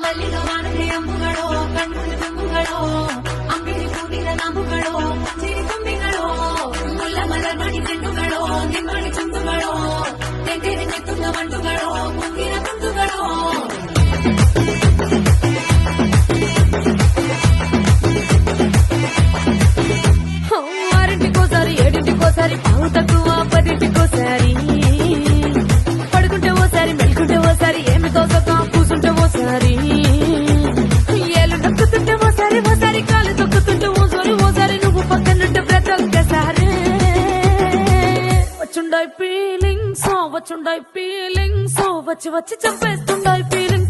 ಮಲ್ಲಿಗ ವಾನಕ್ಕೆ ಅಂಬುಗಳೋ ಕಣ್ಣು ತುಂಬುಗಳೋ ಅಂಬಿಡಿ ಹೂವಿನ ನಂಬುಗಳೋ ಸಿರಿ ತುಂಬಿಗಳೋ ಮುಲ್ಲ ಮಲ ನೋಡಿ ಚೆಂಡುಗಳೋ ನಿಮ್ಮಡಿ ಚುಂಬುಗಳೋ ತೆಂಗಿನ ನೆತ್ತುಂಗ ಮಂಟುಗಳೋ ಮುಂಗಿನ ತುಂಡುಗಳೋ ఆరింటికోసారి ఏడింటికోసారి పావు తక్కువ పదింటికోసారి పడుకుంటే ఓసారి మెలుకుంటే ఓసారి ఏమి తోసక కూసుంటే ఓసారి ఏళ్ళు నొక్కుతుంటే ఓసారి ఓసారి కాలు తొక్కుతుంటే ఓసారి నువ్వు పక్కనుంటే ప్రతి ఒక్కసారి వచ్చుండాయి ఫీలింగ్స్ వచ్చి వచ్చి చంపేస్తుండాయి ఫీలింగ్స్